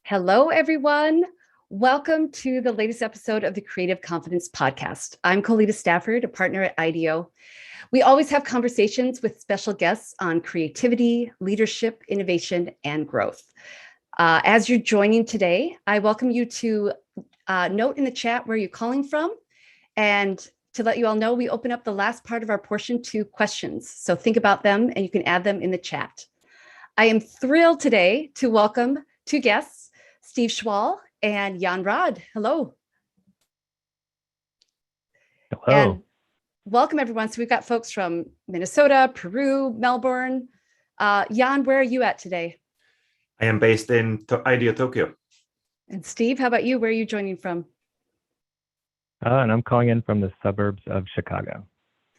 Hello, everyone. Welcome to the latest episode of the Creative Confidence Podcast. I'm Colita Stafford, a partner at IDEO. We always have conversations with special guests on creativity, leadership, innovation, and growth. As you're joining today, I welcome you to note in the chat where you're calling from. And to let you all know, we open up the last part of our portion to questions. So think about them and you can add them in the chat. I am thrilled today to welcome two guests, Steve Schwall and Jan Rod. Hello. Hello. And welcome, everyone. So we've got folks from Minnesota, Peru, Melbourne. Jan, where are you at today? I am based in IDEO, Tokyo. And Steve, how about you? Where are you joining from? And I'm calling in from the suburbs of Chicago.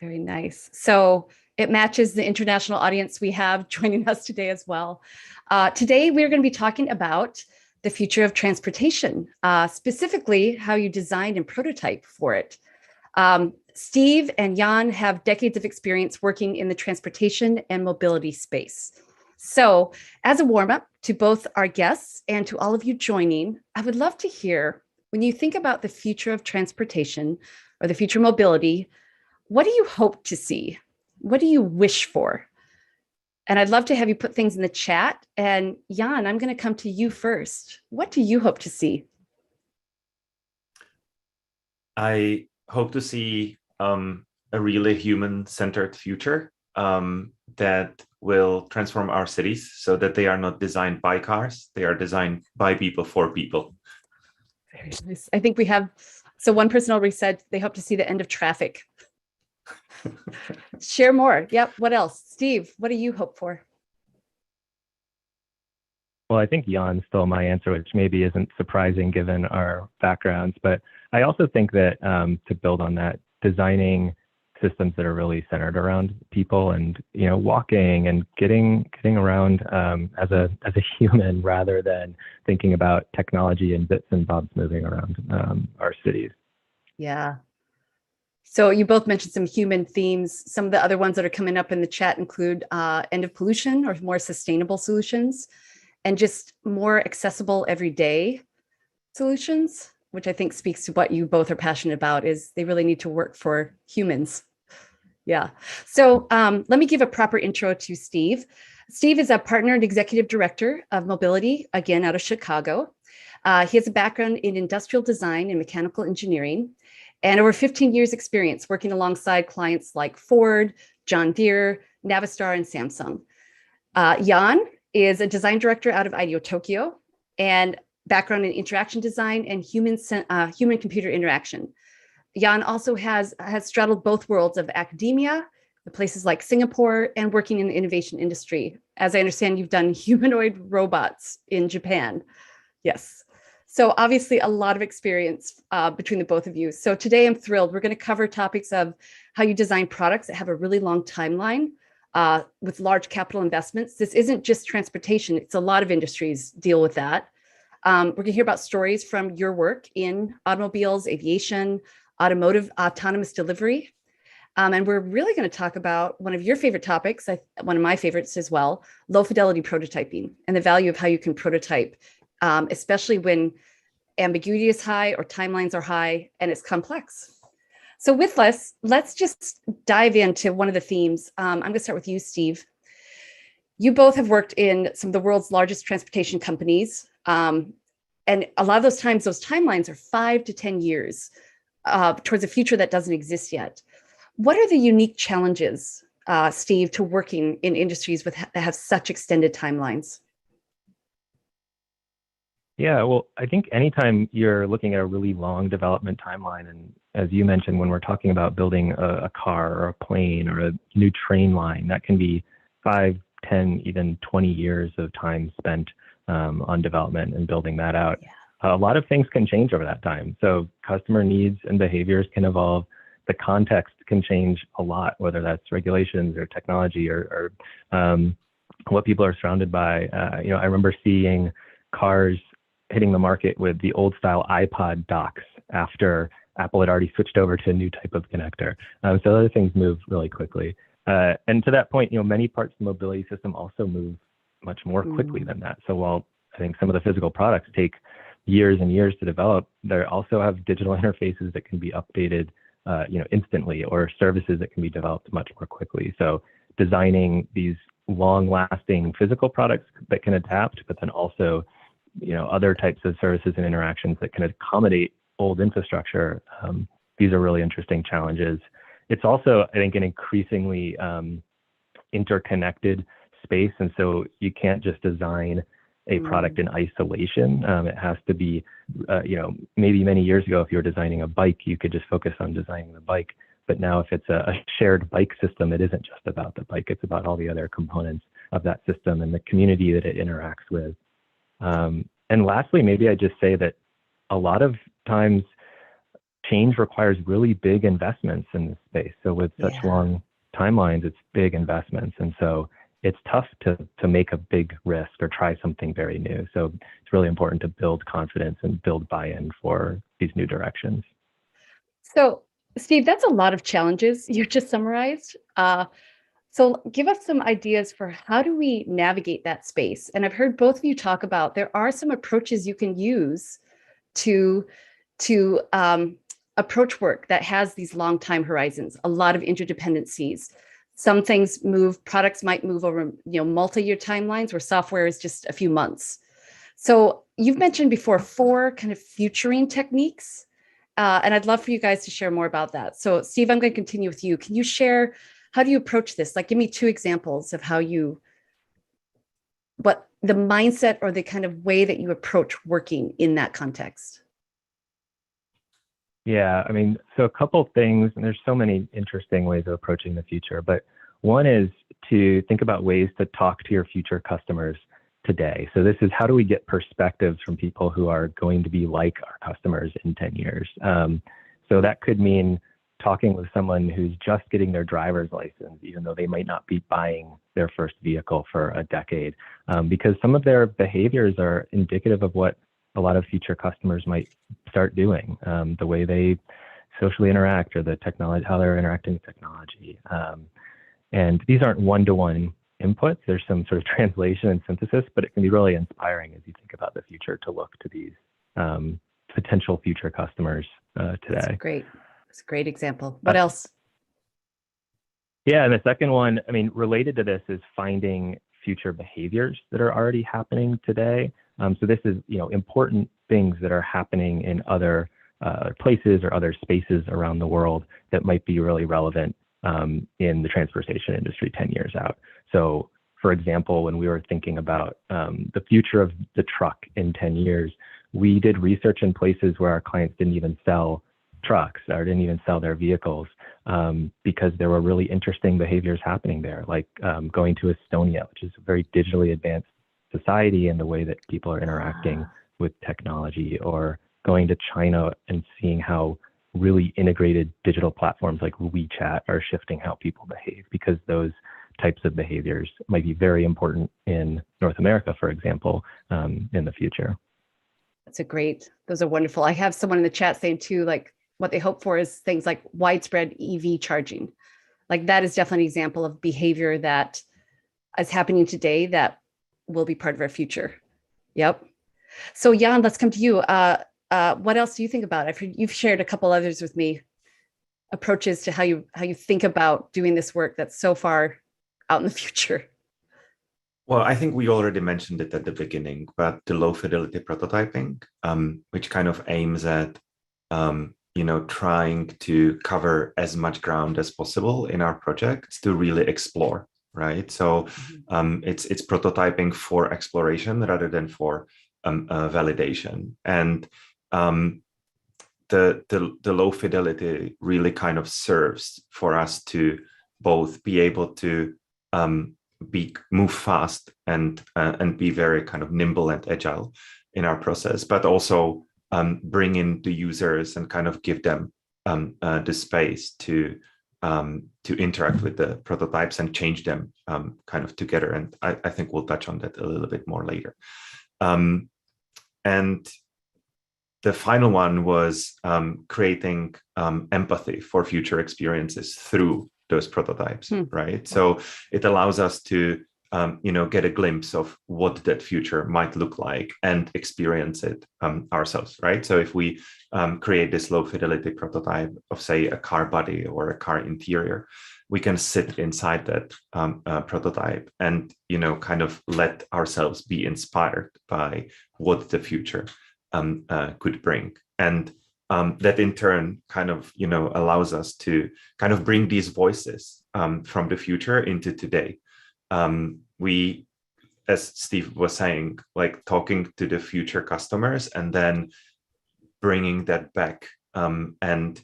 Very nice. So it matches the international audience we have joining us today as well. Today, we're going to be talking about the future of transportation, specifically how you design and prototype for it. Steve and Jan have decades of experience working in the transportation and mobility space. So as a warm-up to both our guests and to all of you joining, I would love to hear, when you think about the future of transportation or the future of mobility, what do you hope to see? What do you wish for? And I'd love to have you put things in the chat. And Jan, I'm going to come to you first. What do you hope to see? I hope to see a really human-centered future that will transform our cities so that they are not designed by cars, they are designed by people for people. Very nice. I think we have, so one person already said they hope to see the end of traffic. Share more. Yep. What else? Steve, what do you hope for? Well, I think Jan stole my answer, which maybe isn't surprising given our backgrounds. But I also think that to build on that, designing systems that are really centered around people and walking and getting around as a human rather than thinking about technology and bits and bobs moving around our cities. Yeah. So you both mentioned some human themes. Some of the other ones that are coming up in the chat include end of pollution or more sustainable solutions and just more accessible everyday solutions, which I think speaks to what you both are passionate about, is they really need to work for humans. Yeah. So let me give a proper intro to Steve. Steve is a partner and executive director of mobility, again, out of Chicago. He has a background in industrial design and mechanical engineering, and over 15 years experience working alongside clients like Ford, John Deere, Navistar, and Samsung. Jan is a design director out of IDEO Tokyo and background in interaction design and human-computer interaction. Jan also has straddled both worlds of academia, places like Singapore, and working in the innovation industry. As I understand, you've done humanoid robots in Japan. Yes. So obviously a lot of experience between the both of you. So today I'm thrilled. We're going to cover topics of how you design products that have a really long timeline with large capital investments. This isn't just transportation. It's a lot of industries deal with that. We're going to hear about stories from your work in automobiles, aviation, automotive, autonomous delivery. And we're really going to talk about one of your favorite topics, one of my favorites as well, low-fidelity prototyping and the value of how you can prototype, especially when ambiguity is high or timelines are high and it's complex. So with this, let's just dive into one of the themes. I'm going to start with you, Steve. You both have worked in some of the world's largest transportation companies. And a lot of those times, those timelines are 5 to 10 years towards a future that doesn't exist yet. What are the unique challenges, Steve, to working in industries that have such extended timelines? Yeah, well, I think anytime you're looking at a really long development timeline, and as you mentioned, when we're talking about building a car or a plane or a new train line, that can be 5, 10, even 20 years of time spent on development and building that out. Yeah. A lot of things can change over that time. So customer needs and behaviors can evolve. The context can change a lot, whether that's regulations or technology or what people are surrounded by. I remember seeing cars hitting the market with the old style iPod docks after Apple had already switched over to a new type of connector. So other things move really quickly. And to that point, many parts of the mobility system also move much more quickly than that. So while I think some of the physical products take years and years to develop. They also have digital interfaces that can be updated, instantly, or services that can be developed much more quickly. So designing these long-lasting physical products that can adapt, but then also, other types of services and interactions that can accommodate old infrastructure. These are really interesting challenges. It's also, I think, an increasingly interconnected space, and so you can't just design a product in isolation. It has to be, maybe many years ago, if you were designing a bike, you could just focus on designing the bike. But now if it's a shared bike system, it isn't just about the bike, it's about all the other components of that system and the community that it interacts with. And lastly, maybe I just say that a lot of times change requires really big investments in this space. So with such long timelines, it's big investments. And so it's tough to make a big risk or try something very new. So it's really important to build confidence and build buy-in for these new directions. So, Steve, that's a lot of challenges you just summarized. So give us some ideas for how do we navigate that space? And I've heard both of you talk about there are some approaches you can use to approach work that has these long time horizons, a lot of interdependencies. Some things products might move over, multi-year timelines where software is just a few months. So you've mentioned before 4 kind of futuring techniques, and I'd love for you guys to share more about that. So Steve, I'm going to continue with you. Can you share, how do you approach this? Like, give me 2 examples of what the mindset or the kind of way that you approach working in that context. Yeah, I mean, so a couple things, and there's so many interesting ways of approaching the future, but one is to think about ways to talk to your future customers today. So this is, how do we get perspectives from people who are going to be like our customers in 10 years? So that could mean talking with someone who's just getting their driver's license, even though they might not be buying their first vehicle for a decade, because some of their behaviors are indicative of what a lot of future customers might start doing, the way they socially interact, or the technology, how they're interacting with technology. And these aren't one-to-one inputs. There's some sort of translation and synthesis, but it can be really inspiring as you think about the future to look to these potential future customers today. That's great. That's a great example. What else? Yeah, and the second one, I mean, related to this, is finding future behaviors that are already happening today. So this is, important things that are happening in other places or other spaces around the world that might be really relevant in the transportation industry 10 years out. So, for example, when we were thinking about the future of the truck in 10 years, we did research in places where our clients didn't even sell trucks or didn't even sell their vehicles, because there were really interesting behaviors happening there, like going to Estonia, which is a very digitally advanced society, and the way that people are interacting with technology, or going to China and seeing how really integrated digital platforms like WeChat are shifting how people behave, because those types of behaviors might be very important in North America, for example, in the future. Those are wonderful. I have someone in the chat saying too, like, what they hope for is things like widespread EV charging. Like, that is definitely an example of behavior that is happening today that will be part of our future. Yep. So Jan, let's come to you. What else do you think about? You've shared a couple others with me, approaches to how you think about doing this work that's so far out in the future. Well, I think we already mentioned it at the beginning, but the low-fidelity prototyping, which kind of aims at trying to cover as much ground as possible in our projects to really explore, right? So it's prototyping for exploration rather than for validation. And the low fidelity really kind of serves for us to both be able to move fast and be very kind of nimble and agile in our process, but also bring in the users and kind of give them the space to interact with the prototypes and change them kind of together. And I think we'll touch on that a little bit more later. And the final one was creating empathy for future experiences through those prototypes, right? So it allows us to get a glimpse of what that future might look like and experience it ourselves, right? So if we create this low fidelity prototype of, say, a car body or a car interior, we can sit inside that prototype and, kind of let ourselves be inspired by what the future could bring. And that in turn kind of, allows us to kind of bring these voices from the future into today. We, as Steve was saying, like talking to the future customers and then bringing that back and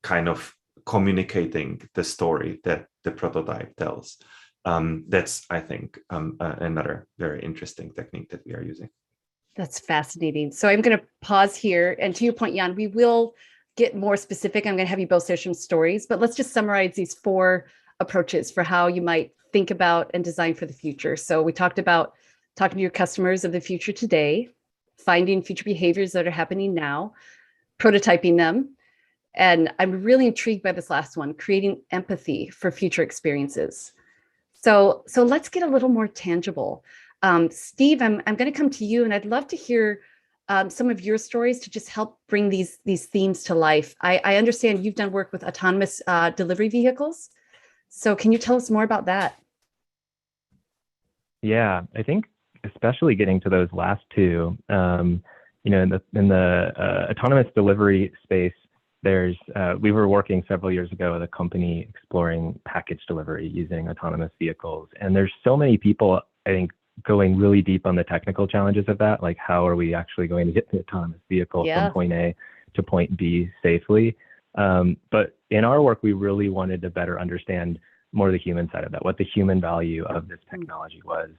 kind of communicating the story that the prototype tells. That's, I think, another very interesting technique that we are using. That's fascinating. So I'm going to pause here. And to your point, Jan, we will get more specific. I'm going to have you both share some stories, but let's just summarize these 4 approaches for how you might think about and design for the future. So we talked about talking to your customers of the future today, finding future behaviors that are happening now, prototyping them. And I'm really intrigued by this last one, creating empathy for future experiences. So let's get a little more tangible. Steve, I'm going to come to you, and I'd love to hear some of your stories to just help bring these themes to life. I understand you've done work with autonomous delivery vehicles. So can you tell us more about that? Yeah, I think especially getting to those last 2, in the autonomous delivery space, we were working several years ago with a company exploring package delivery using autonomous vehicles. And there's so many people, I think, going really deep on the technical challenges of that, like how are we actually going to get the autonomous vehicle from point A to point B safely? But in our work, we really wanted to better understand more of the human side of that, what the human value of this technology was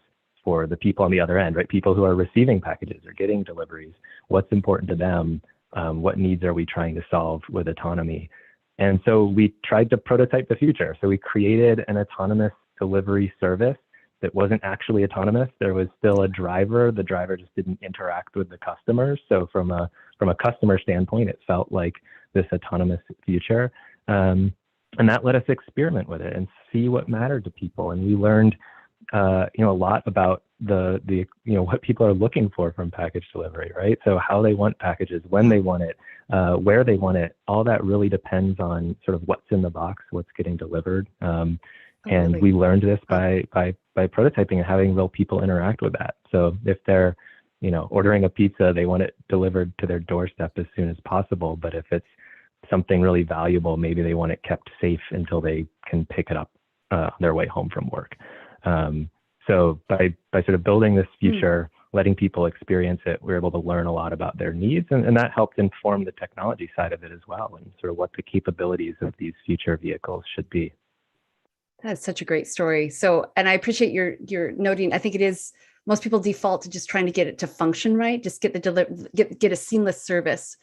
for the people on the other end, right? People who are receiving packages or getting deliveries, what's important to them, what needs are we trying to solve with autonomy? And so we tried to prototype the future. So we created an autonomous delivery service that wasn't actually autonomous. There was still a driver. The driver just didn't interact with the customers. So from a customer standpoint, it felt like this autonomous future. And that let us experiment with it and see what mattered to people. And we learned, a lot about what people are looking for from package delivery, right? So how they want packages, when they want it, where they want it, all that really depends on sort of what's in the box, what's getting delivered. And we learned this by prototyping and having real people interact with that. So if they're, ordering a pizza, they want it delivered to their doorstep as soon as possible. But if it's something really valuable, maybe they want it kept safe until they can pick it up on their way home from work. So by sort of building this future, letting people experience it, we're able to learn a lot about their needs, and that helped inform the technology side of it as well, and sort of what the capabilities of these future vehicles should be. That's such a great story. So, and I appreciate your noting. I think it is, most people default to just trying to get it to function right, just get get a seamless service.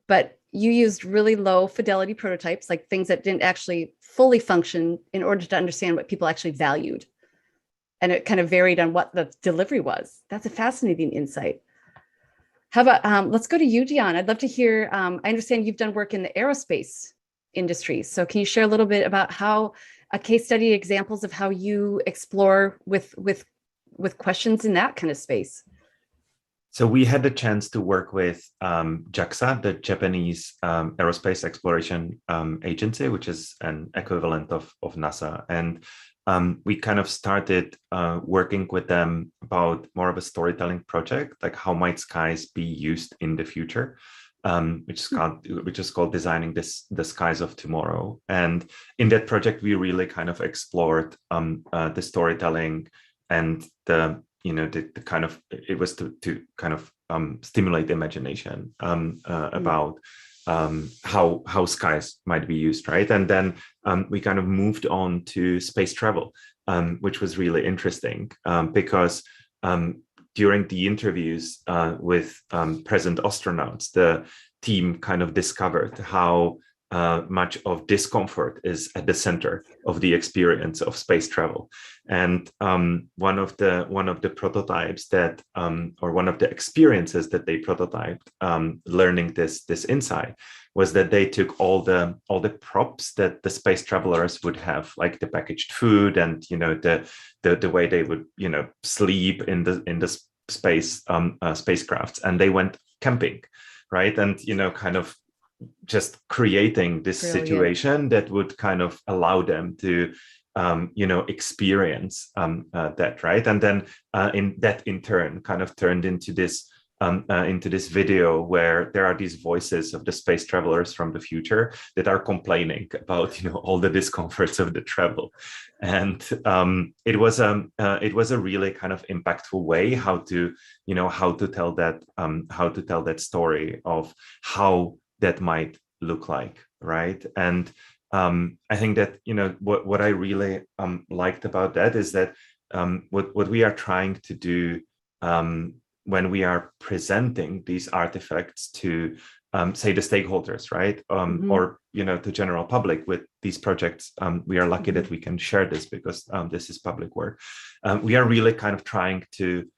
But you used really low fidelity prototypes, like things that didn't actually fully function, in order to understand what people actually valued. And it kind of varied on what the delivery was. That's a fascinating insight. How about, let's go to you, Dion. I'd love to hear, I understand you've done work in the aerospace industry. So can you share a little bit about how a case study, examples of how you explore with questions in that kind of space? So we had the chance to work with JAXA, the Japanese Aerospace Exploration Agency, which is an equivalent of NASA. And we kind of started working with them about more of a storytelling project, like how might skies be used in the future, which is called Designing the Skies of Tomorrow. And in that project, we really kind of explored the storytelling and the kind of, it was to kind of stimulate the imagination about how skies might be used, right? And then we kind of moved on to space travel, which was really interesting because during the interviews with present astronauts, the team kind of discovered how much of discomfort is at the center of the experience of space travel. And one of the prototypes that, or one of the experiences that they prototyped, learning this insight, was that they took all the props that the space travelers would have, like the packaged food and the way they would sleep in the spacecrafts, and they went camping, right? And kind of just creating this Brilliant. situation that would kind of allow them to experience that, right? And then in turn kind of turned into this video where there are these voices of the space travelers from the future that are complaining about all the discomforts of the travel. And it was a really kind of impactful way how to tell that story of how that might look like, right? And I think that what I really liked about that is that what we are trying to do when we are presenting these artifacts to say the stakeholders, right? Or to general public with these projects, we are lucky that we can share this because this is public work. We are really kind of trying to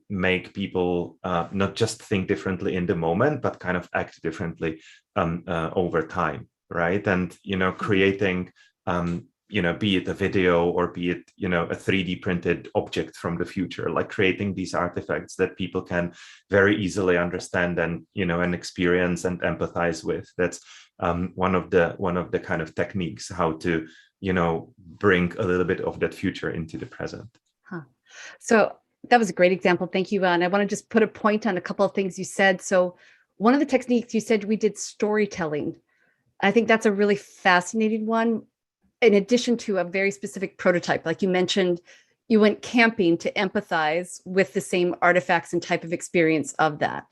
make people not just think differently in the moment, but kind of act differently over time, right? And creating be it a video or be it a 3D printed object from the future, like creating these artifacts that people can very easily understand and and experience and empathize with. That's one of the kind of techniques how to bring a little bit of that future into the present. So that was a great example. Thank you. And I want to just put a point on a couple of things you said. So one of the techniques you said, we did storytelling. I think that's a really fascinating one. In addition to a very specific prototype, like you mentioned, you went camping to empathize with the same artifacts and type of experience of that.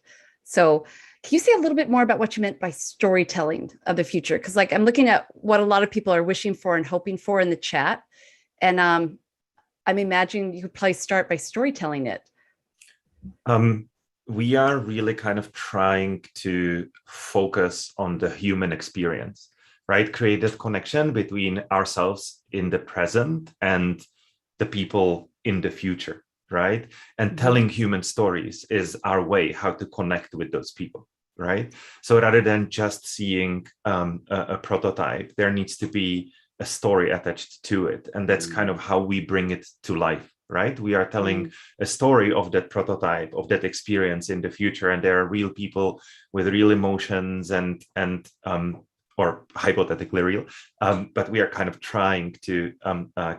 So can you say a little bit more about what you meant by storytelling of the future? Because like I'm looking at what a lot of people are wishing for and hoping for in the chat. And I'm imagining you could probably start by storytelling it. We are really kind of trying to focus on the human experience, right? Create that connection between ourselves in the present and the people in the future, right? And telling human stories is our way how to connect with those people, right? So rather than just seeing a prototype, there needs to be a story attached to it. And that's kind of how we bring it to life, right? We are telling a story of that prototype, of that experience in the future. And there are real people with real emotions and or hypothetically real, but we are kind of trying to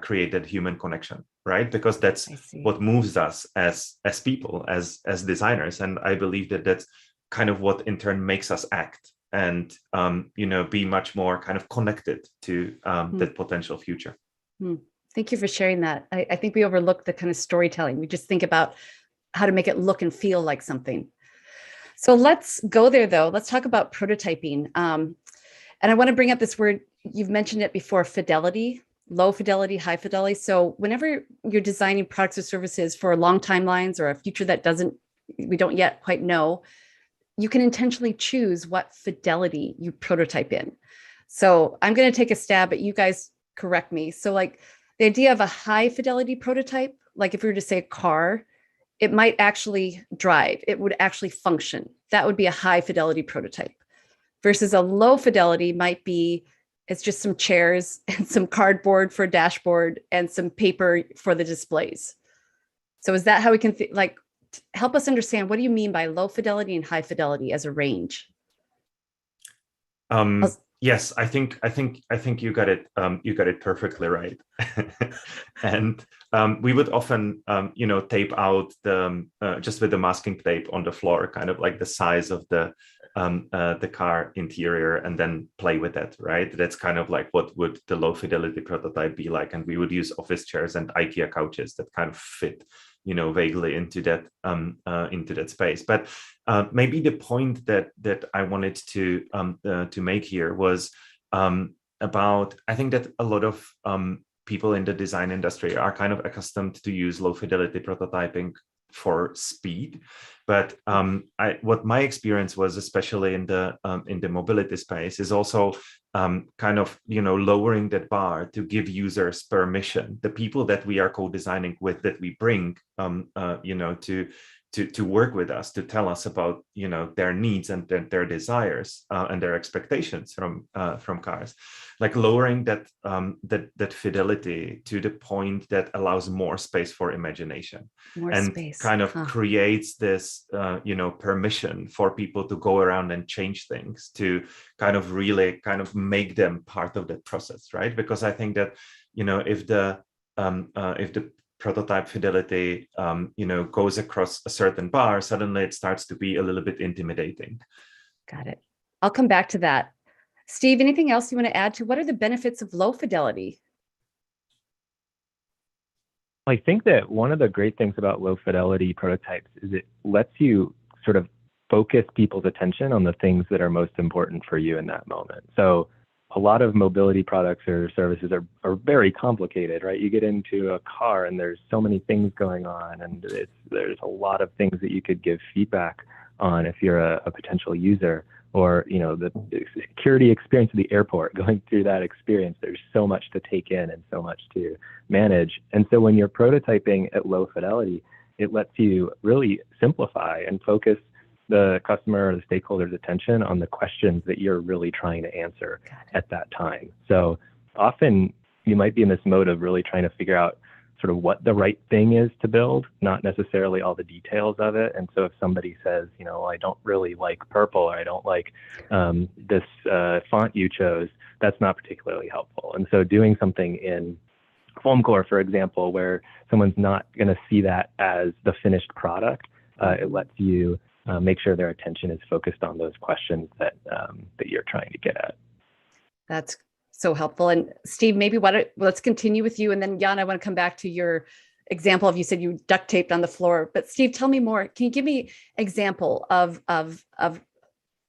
create that human connection, right? Because that's what moves us as people, as designers. And I believe that that's kind of what in turn makes us act and be much more kind of connected to that potential future. Thank you for sharing that. I think we overlook the kind of storytelling. We just think about how to make it look and feel like something. So let's go there though. Let's talk about prototyping. And I want to bring up this word, you've mentioned it before, fidelity, low fidelity, high fidelity. So whenever you're designing products or services for long timelines or a future that we don't yet quite know, you can intentionally choose what fidelity you prototype in. So I'm going to take a stab at you guys, correct me. So like the idea of a high fidelity prototype, like if we were to say a car, it might actually drive, it would actually function. That would be a high fidelity prototype. Versus a low fidelity might be, it's just some chairs and some cardboard for a dashboard and some paper for the displays. So is that how we can help us understand, what do you mean by low fidelity and high fidelity as a range? Yes, I think you got it. You got it perfectly right. And we would often, tape out just with the masking tape on the floor, kind of like the size of the car interior, and then play with it, right? That's kind of like what would the low fidelity prototype be like. And we would use office chairs and IKEA couches that kind of fit, vaguely into that space. But maybe the point that I wanted to make here was about, I think that a lot of people in the design industry are kind of accustomed to use low fidelity prototyping for speed, but what my experience was, especially in the mobility space, is also kind of lowering that bar to give users permission. The people that we are co-designing with, that we bring to work with us, to tell us about, you know, their needs and their desires and their expectations from cars, like lowering that fidelity to the point that allows more space for imagination, and space. kind of creates this you know, permission for people to go around and change things, to kind of really kind of make them part of that process, right? Because I think that, you know, if the prototype fidelity, you know, goes across a certain bar, suddenly it starts to be a little bit intimidating. Got it. I'll come back to that. Steve, anything else you want to add to what are the benefits of low fidelity? I think that one of the great things about low fidelity prototypes is it lets you sort of focus people's attention on the things that are most important for you in that moment. So a lot of mobility products or services are very complicated, right? You get into a car and there's so many things going on, and there's a lot of things that you could give feedback on if you're a potential user, or, you know, the security experience of the airport, going through that experience. There's so much to take in and so much to manage. And so when you're prototyping at low fidelity, it lets you really simplify and focus the customer or the stakeholder's attention on the questions that you're really trying to answer at that time. So often you might be in this mode of really trying to figure out sort of what the right thing is to build, not necessarily all the details of it. And so if somebody says, you know, I don't really like purple, or I don't like this font you chose, that's not particularly helpful. And so doing something in foam core, for example, where someone's not going to see that as the finished product, it lets you make sure their attention is focused on those questions that you're trying to get at. That's so helpful. And Steve, maybe let's continue with you. And then Jan, I want to come back to your example of, you said you duct taped on the floor, but Steve, tell me more. Can you give me example of that?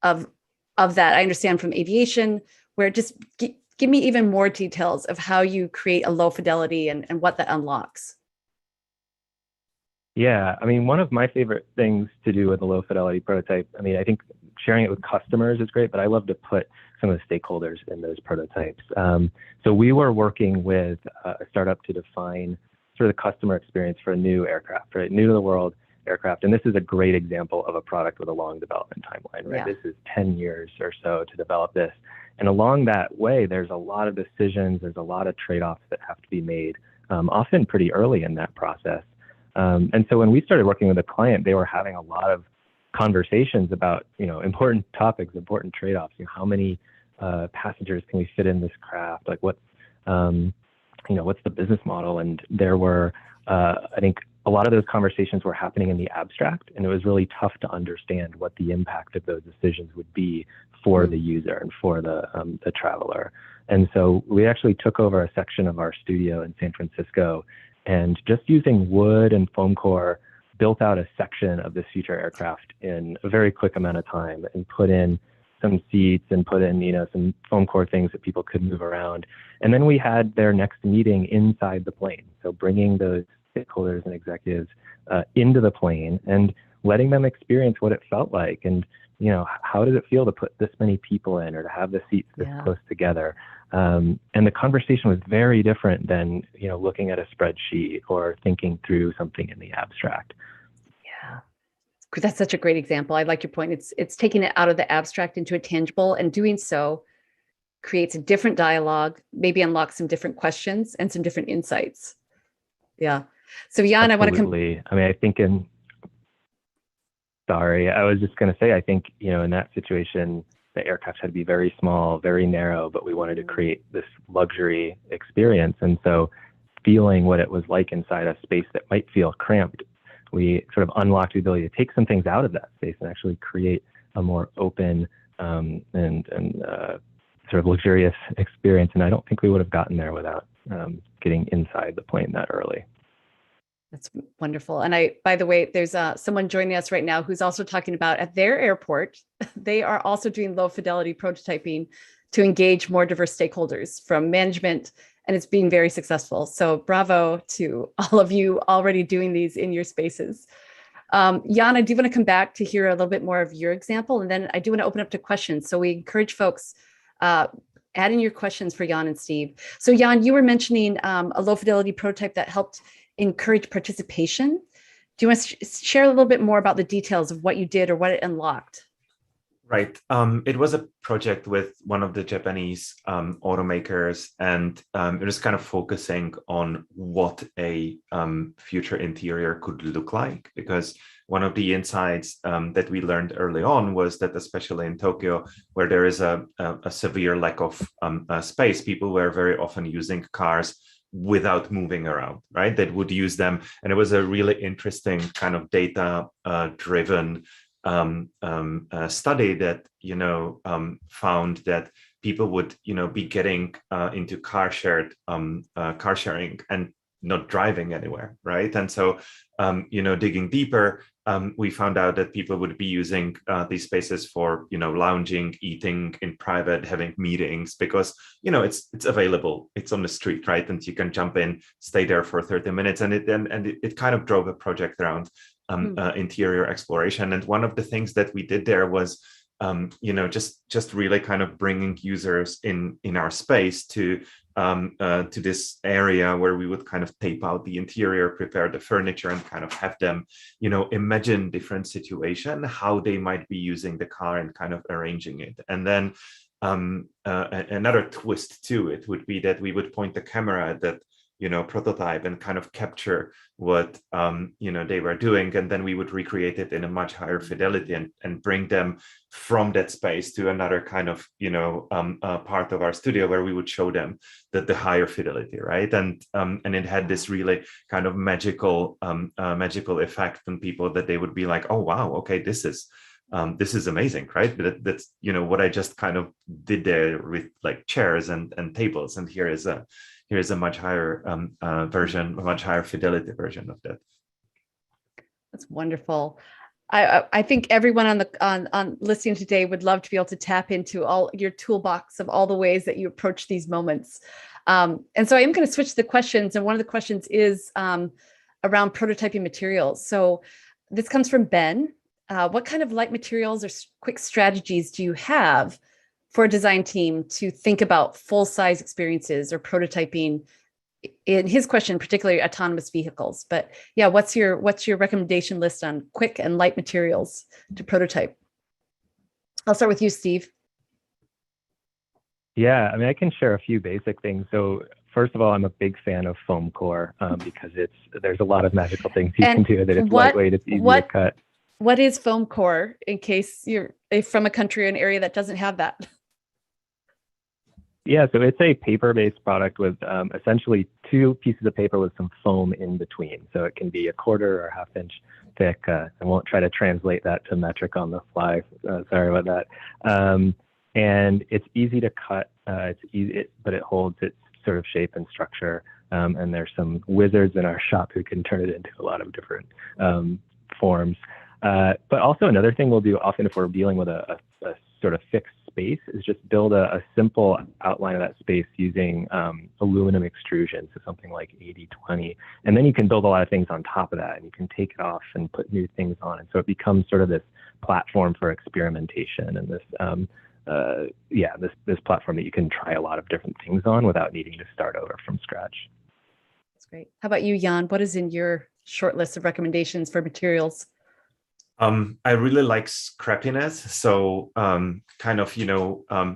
I understand from aviation, where just give me even more details of how you create a low fidelity and what that unlocks. Yeah, I mean, one of my favorite things to do with a low fidelity prototype, I mean, I think sharing it with customers is great, but I love to put some of the stakeholders in those prototypes. So we were working with a startup to define sort of the customer experience for a new aircraft, right? New to the world aircraft. And this is a great example of a product with a long development timeline, right? Yeah. This is 10 years or so to develop this. And along that way, there's a lot of decisions, there's a lot of trade-offs that have to be made, often pretty early in that process. And so when we started working with a client, they were having a lot of conversations about, you know, important topics, important trade-offs. You know, how many passengers can we fit in this craft? Like, what, you know, what's the business model? And there were, I think, a lot of those conversations were happening in the abstract, and it was really tough to understand what the impact of those decisions would be for the user and for the traveler. And so we actually took over a section of our studio in San Francisco, and just using wood and foam core, built out a section of this future aircraft in a very quick amount of time, and put in some seats and put in, you know, some foam core things that people could move around. And then we had their next meeting inside the plane. So bringing those stakeholders and executives into the plane and letting them experience what it felt like. And, you know, how did it feel to put this many people in, or to have the seats this close together? And the conversation was very different than, you know, looking at a spreadsheet or thinking through something in the abstract. Yeah, that's such a great example. I like your point. It's taking it out of the abstract into a tangible, and doing so creates a different dialogue, maybe unlocks some different questions and some different insights. Yeah. So Jan, I want to come. I mean, I think sorry, I was just going to say, I think, you know, in that situation, the aircraft had to be very small, very narrow, but we wanted to create this luxury experience. And so feeling what it was like inside a space that might feel cramped, we sort of unlocked the ability to take some things out of that space and actually create a more open and sort of luxurious experience. And I don't think we would have gotten there without getting inside the plane that early. That's wonderful. And by the way, there's someone joining us right now who's also talking about at their airport, they are also doing low fidelity prototyping to engage more diverse stakeholders from management, and it's being very successful. So bravo to all of you already doing these in your spaces. Jan, I do want to come back to hear a little bit more of your example, and then I do want to open up to questions. So we encourage folks, add in your questions for Jan and Steve. So Jan, you were mentioning a low fidelity prototype that helped encourage participation. Do you want to share a little bit more about the details of what you did or what it unlocked? Right. It was a project with one of the Japanese automakers, and it was kind of focusing on what a future interior could look like. Because one of the insights that we learned early on was that, especially in Tokyo, where there is a severe lack of space, people were very often using cars without moving around, right? That would use them. And it was a really interesting kind of data driven study that found that people would be getting into car sharing and not driving anywhere, right? And so digging deeper, we found out that people would be using these spaces for lounging, eating in private, having meetings, because it's available, it's on the street, right? And you can jump in, stay there for 30 minutes, and it kind of drove a project around interior exploration. And one of the things that we did there was just really kind of bringing users in our space to this area where we would kind of tape out the interior, prepare the furniture, and kind of have them imagine different situation, how they might be using the car, and kind of arranging it. And then another twist to it would be that we would point the camera at that prototype and kind of capture what they were doing, and then we would recreate it in a much higher fidelity and bring them from that space to another kind of part of our studio where we would show them the higher fidelity, right? And it had this really kind of magical effect on people, that they would be like, oh wow, okay, this is amazing, right? That's what I just kind of did there with like chairs and tables, and here's a much higher version, a much higher fidelity version of that. That's wonderful. I think everyone on listening today would love to be able to tap into all your toolbox of all the ways that you approach these moments. And so I am going to switch the questions. And one of the questions is around prototyping materials. So this comes from Ben. What kind of light materials or quick strategies do you have for a design team to think about full-size experiences or prototyping? In his question, particularly autonomous vehicles. But yeah, what's your recommendation list on quick and light materials to prototype? I'll start with you, Steve. Yeah, I mean, I can share a few basic things. So first of all, I'm a big fan of foam core because there's a lot of magical things you can do. That it's lightweight, it's easy to cut. What is foam core, in case you're from a country or an area that doesn't have that? Yeah, so it's a paper-based product with essentially two pieces of paper with some foam in between. So it can be a quarter or half-inch thick. I won't try to translate that to metric on the fly. Sorry about that. And it's easy to cut. It's easy, but it holds its sort of shape and structure. And there's some wizards in our shop who can turn it into a lot of different forms. But also another thing we'll do often if we're dealing with a sort of fixed space is just build a simple outline of that space using aluminum extrusion, so something like 80-20. And then you can build a lot of things on top of that, and you can take it off and put new things on. And so it becomes sort of this platform for experimentation, and this platform that you can try a lot of different things on without needing to start over from scratch. That's great. How about you, Jan? What is in your short list of recommendations for materials? I really like scrappiness. So kind of,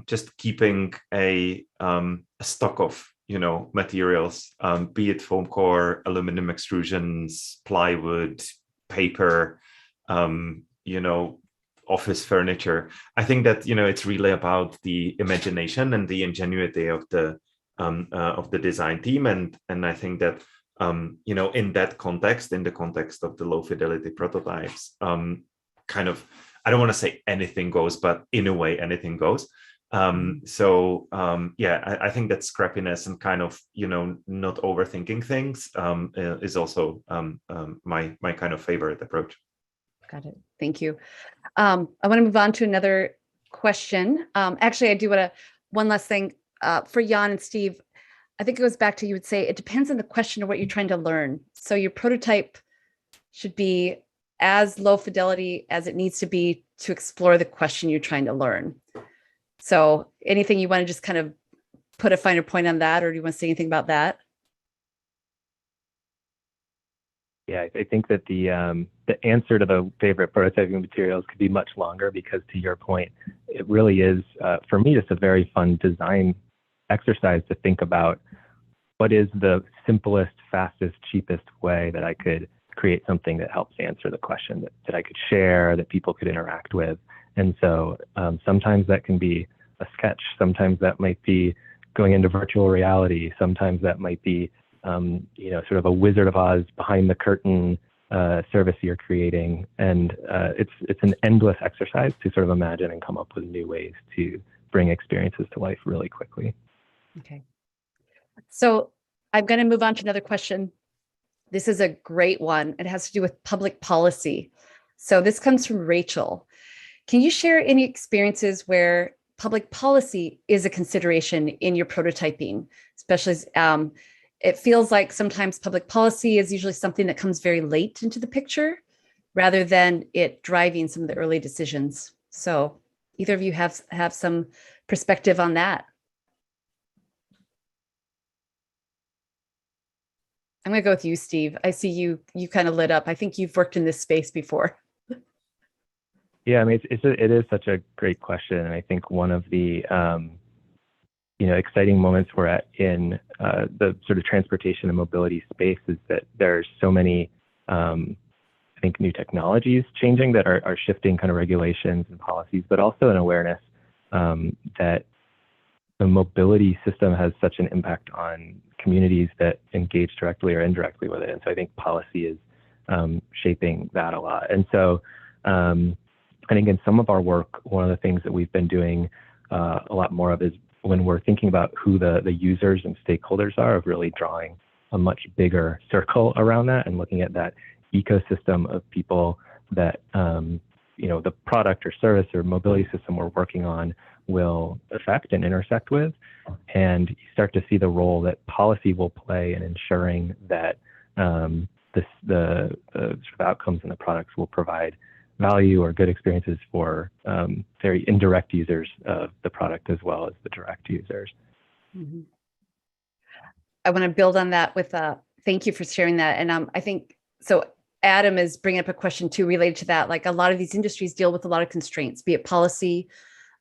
just keeping a stock of, materials, be it foam core, aluminum extrusions, plywood, paper, office furniture. I think that, it's really about the imagination and the ingenuity of the design team. And I think that in that context, in the context of the low fidelity prototypes, kind of, I don't want to say anything goes, but in a way, anything goes. I think that scrappiness and kind of, not overthinking things is also my kind of favorite approach. Got it. Thank you. I want to move on to another question. Actually, I do want to, one last thing for Jan and Steve. I think it goes back to, you would say, it depends on the question of what you're trying to learn. So your prototype should be as low fidelity as it needs to be to explore the question you're trying to learn. So anything you want to just kind of put a finer point on that, or do you want to say anything about that? Yeah, I think that the answer to the favorite prototyping materials could be much longer because, to your point, it really is for me just a very fun design exercise to think about what is the simplest, fastest, cheapest way that I could create something that helps answer the question that I could share, that people could interact with. And so sometimes that can be a sketch, sometimes that might be going into virtual reality, sometimes that might be sort of a Wizard of Oz behind the curtain service you're creating. And it's an endless exercise to sort of imagine and come up with new ways to bring experiences to life really quickly. Okay. So I'm going to move on to another question. This is a great one. It has to do with public policy. So this comes from Rachel. Can you share any experiences where public policy is a consideration in your prototyping, especially it feels like sometimes public policy is usually something that comes very late into the picture rather than it driving some of the early decisions. So either of you have some perspective on that? I'm going to go with you, Steve. I see you kind of lit up. I think you've worked in this space before. Yeah, I mean, it is such a great question. And I think one of the exciting moments we're at in the sort of transportation and mobility space is that there's so many, I think, new technologies changing that are shifting kind of regulations and policies, but also an awareness that the mobility system has such an impact on communities that engage directly or indirectly with it. And so I think policy is shaping that a lot. And so I think in some of our work, one of the things that we've been doing a lot more of is when we're thinking about who the users and stakeholders are, of really drawing a much bigger circle around that and looking at that ecosystem of people that the product or service or mobility system we're working on will affect and intersect with. And you start to see the role that policy will play in ensuring that the sort of outcomes in the products will provide value or good experiences for very indirect users of the product as well as the direct users. Mm-hmm. I want to build on that with thank you for sharing that. And I think so. Adam is bringing up a question too related to that. Like a lot of these industries deal with a lot of constraints, be it policy.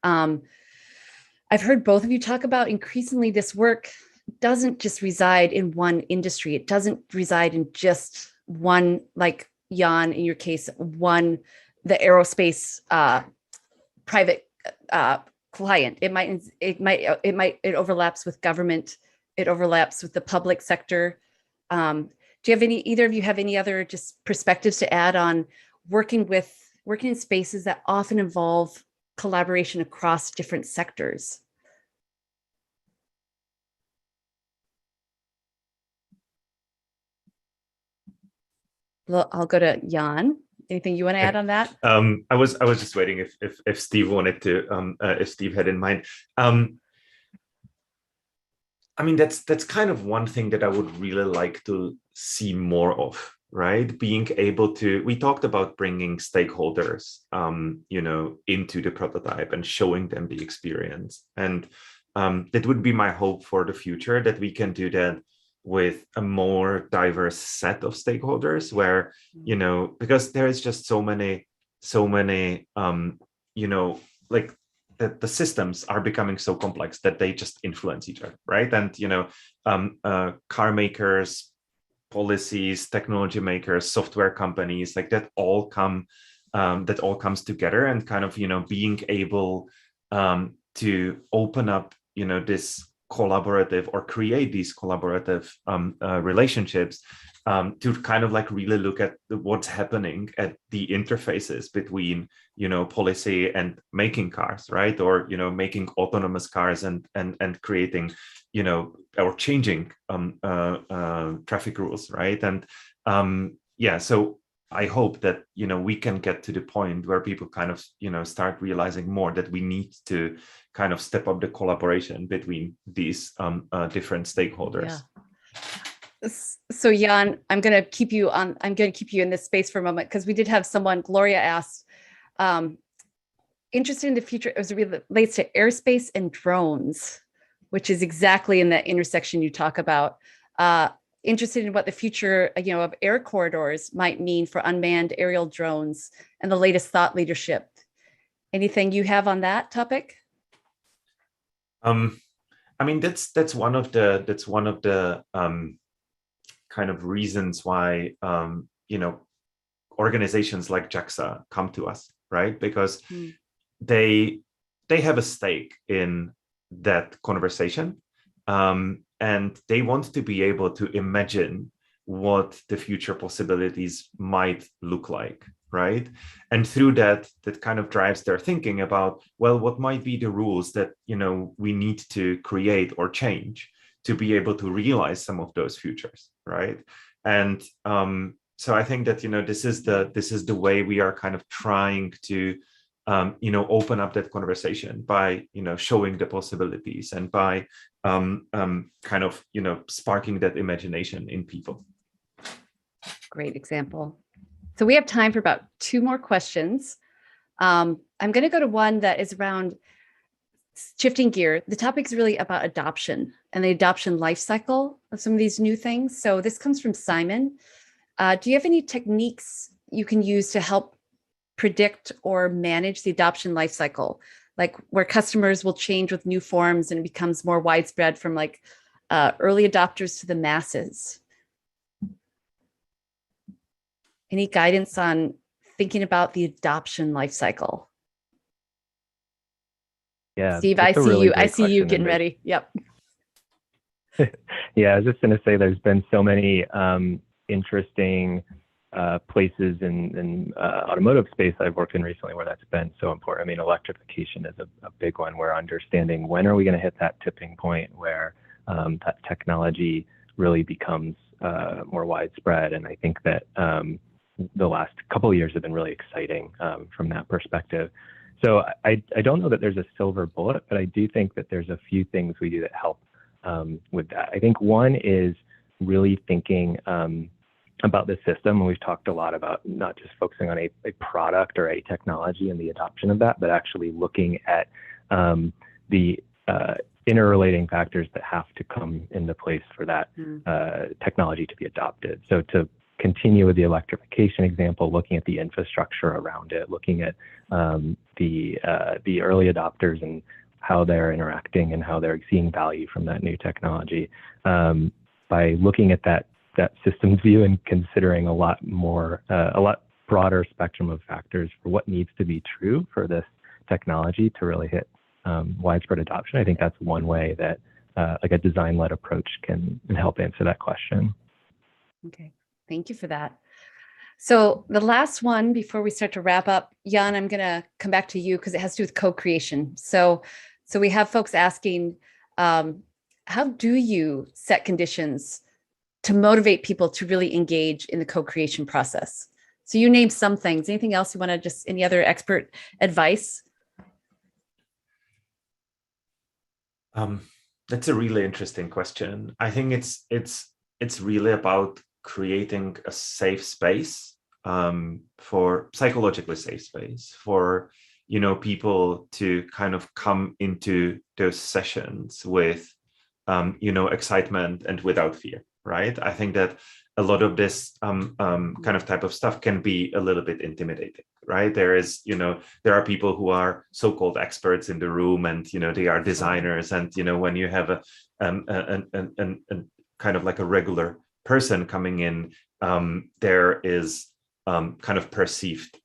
I've heard both of you talk about increasingly this work doesn't just reside in one industry. It doesn't reside in just one, like Jan, in your case, the aerospace private client. It overlaps with government. It overlaps with the public sector. Do you have either of you have any other just perspectives to add on working in spaces that often involve collaboration across different sectors? Well, I'll go to Jan. Anything you want to add on that? I was just waiting if Steve wanted to, if Steve had in mind. I mean, that's kind of one thing that I would really like to see more of, right? Being able to, we talked about bringing stakeholders, into the prototype and showing them the experience. And that would be my hope for the future, that we can do that with a more diverse set of stakeholders where, because there is just so many, like the systems are becoming so complex that they just influence each other, right? And, car makers, policies, technology makers, software companies, like that all comes together, and kind of, being able to open up, this collaborative or create these collaborative relationships to kind of like really look at what's happening at the interfaces between, policy and making cars, right? Or, making autonomous cars and creating, or changing traffic rules, right? And so I hope that, we can get to the point where people kind of, start realizing more that we need to kind of step up the collaboration between these different stakeholders. Yeah. So Jan, I'm going to keep you in this space for a moment, because we did have someone, Gloria asked, interested in the future as it relates to airspace and drones, which is exactly in that intersection you talk about. interested in what the future, of air corridors might mean for unmanned aerial drones and the latest thought leadership. Anything you have on that topic? I mean, that's one of the kind of reasons why organizations like JAXA come to us, right? Because they have a stake in that conversation, and they want to be able to imagine what the future possibilities might look like, right? And through that kind of drives their thinking about, well, what might be the rules that we need to create or change to be able to realize some of those futures, right? And so I think that this is the way we are kind of trying to open up that conversation by showing the possibilities and by kind of sparking that imagination in people. Great example. So we have time for about 2 more questions. I'm going to go to one that is around shifting gear. The topic is really about adoption and the adoption life cycle of some of these new things. So this comes from Simon. Do you have any techniques you can use to help predict or manage the adoption life cycle, like where customers will change with new forms and it becomes more widespread from like early adopters to the masses? Any guidance on thinking about the adoption life cycle? Yeah, Steve, I see you getting ready. Yep. Yeah, I was just going to say there's been so many interesting places in automotive space I've worked in recently where that's been so important. I mean, electrification is a big one. We're understanding when are we going to hit that tipping point where that technology really becomes more widespread. And I think that the last couple of years have been really exciting from that perspective. So I don't know that there's a silver bullet, but I do think that there's a few things we do that help with that. I think one is really thinking about the system. And we've talked a lot about not just focusing on a product or a technology and the adoption of that, but actually looking at the interrelating factors that have to come into place for that technology to be adopted. So to continue with the electrification example, looking at the infrastructure around it, looking at the early adopters and how they're interacting and how they're seeing value from that new technology. By looking at that systems view and considering a lot broader spectrum of factors for what needs to be true for this technology to really hit widespread adoption. I think that's one way that like a design-led approach can help answer that question. Okay, thank you for that. So the last one before we start to wrap up, Jan, I'm going to come back to you because it has to do with co-creation. So we have folks asking, how do you set conditions to motivate people to really engage in the co-creation process? So you named some things. Anything else you want to any other expert advice? That's a really interesting question. I think it's really about creating a safe space, for psychologically safe space for people to kind of come into those sessions with excitement and without fear, right? I think that a lot of this kind of type of stuff can be a little bit intimidating, right? There are people who are so-called experts in the room, and they are designers, and when you have a kind of like a regular person coming in, there is kind of perceived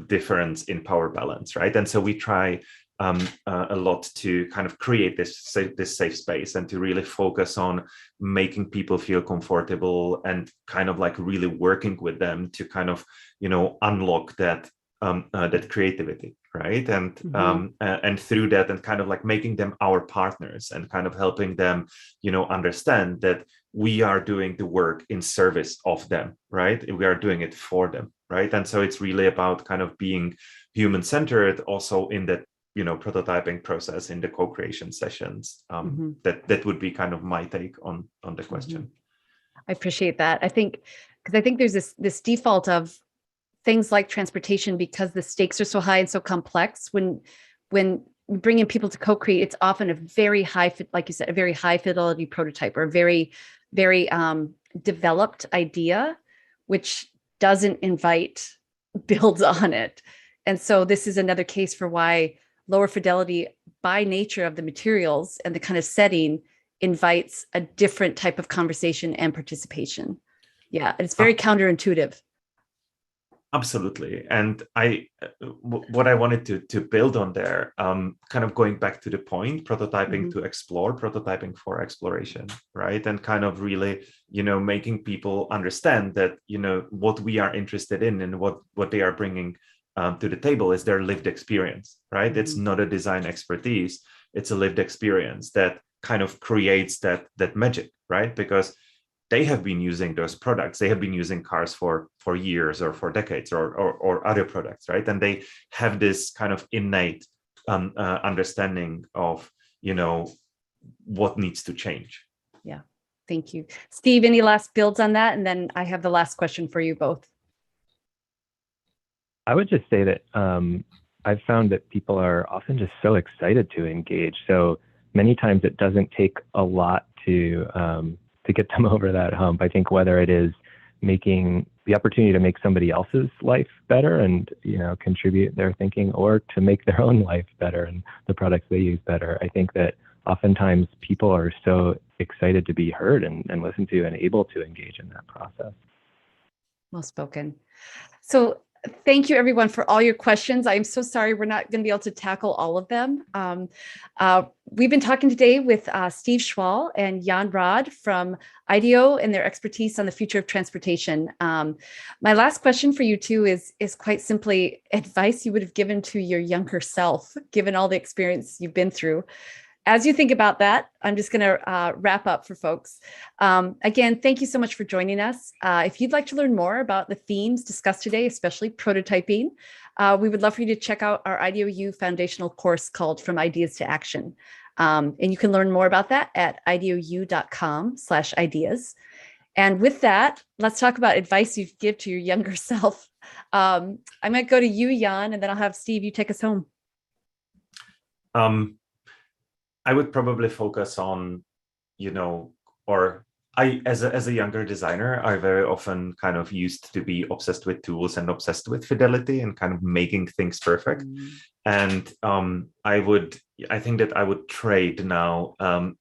difference in power balance, right? And so we try a lot to kind of create this safe space and to really focus on making people feel comfortable and kind of like really working with them to kind of unlock that creativity, right? And and through that, and kind of like making them our partners and kind of helping them understand that we are doing the work in service of them, right? We are doing it for them, right? And so it's really about kind of being human-centered also in that prototyping process, in the co-creation sessions. That would be kind of my take on the question. I appreciate that. I think there's this default of things like transportation, because the stakes are so high and so complex. When bringing people to co-create, it's often a very high, like you said, a very high fidelity prototype, or a very very developed idea, which doesn't invite builds on it. And so this is another case for why lower fidelity, by nature of the materials and the kind of setting, invites a different type of conversation and participation. Yeah, it's very counterintuitive. Absolutely. And what I wanted to build on there, kind of going back to the point, prototyping to explore, prototyping for exploration, right? And kind of really, making people understand that, what we are interested in and what they are bringing to the table is their lived experience, right? It's not a design expertise. It's a lived experience that kind of creates that magic, right? Because they have been using those products. They have been using cars for years or for decades or other products, right? And they have this kind of innate understanding of, what needs to change. Yeah, thank you. Steve, any last builds on that? And then I have the last question for you both. I would just say that I've found that people are often just so excited to engage. So many times it doesn't take a lot to get them over that hump. I think whether it is making the opportunity to make somebody else's life better and, contribute their thinking, or to make their own life better and the products they use better. I think that oftentimes people are so excited to be heard and listened to and able to engage in that process. Well spoken. So thank you, everyone, for all your questions. I'm so sorry we're not going to be able to tackle all of them. We've been talking today with Steve Schwall and Jan Rod from IDEO and their expertise on the future of transportation. My last question for you two is quite simply advice you would have given to your younger self, given all the experience you've been through. As you think about that, I'm just going to wrap up for folks. Again, thank you so much for joining us. If you'd like to learn more about the themes discussed today, especially prototyping, we would love for you to check out our IDEO foundational course called From Ideas to Action. And you can learn more about that at ideou.com/ideas. And with that, let's talk about advice you'd give to your younger self. I might go to you, Jan, and then I'll have Steve, you take us home. I would probably focus on, as a younger designer, I very often kind of used to be obsessed with tools and obsessed with fidelity and kind of making things perfect. And I think that I would trade now a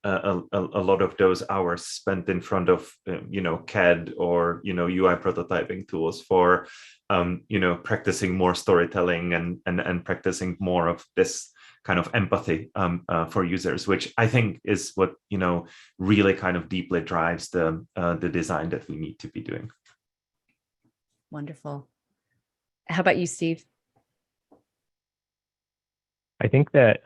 lot of those hours spent in front of, CAD or, UI prototyping tools for, practicing more storytelling and practicing more of this kind of empathy for users, which I think is what, really kind of deeply drives the design that we need to be doing. Wonderful. How about you, Steve? I think that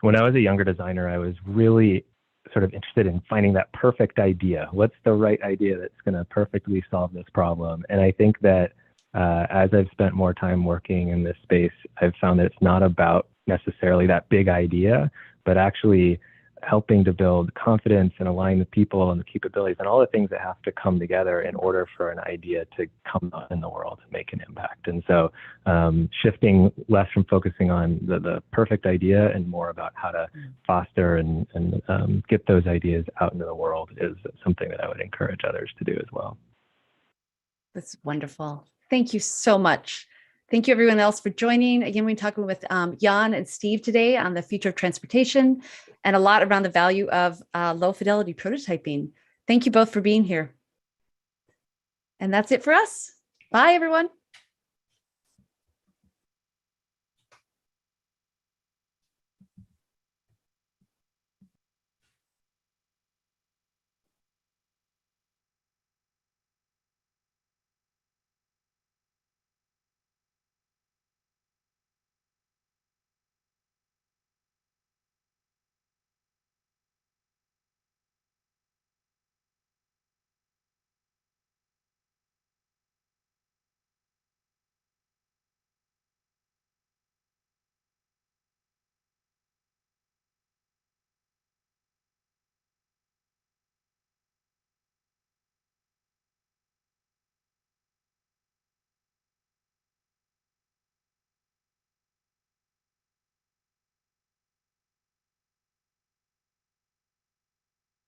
when I was a younger designer, I was really sort of interested in finding that perfect idea. What's the right idea that's going to perfectly solve this problem? And I think that as I've spent more time working in this space, I've found that it's not about necessarily that big idea, but actually helping to build confidence and align the people and the capabilities and all the things that have to come together in order for an idea to come out in the world and make an impact. And so shifting less from focusing on the perfect idea and more about how to foster and get those ideas out into the world is something that I would encourage others to do as well. That's wonderful. Thank you so much. Thank you, everyone else, for joining. Again, we're talking with Jan and Steve today on the future of transportation and a lot around the value of low-fidelity prototyping. Thank you both for being here. And that's it for us. Bye, everyone.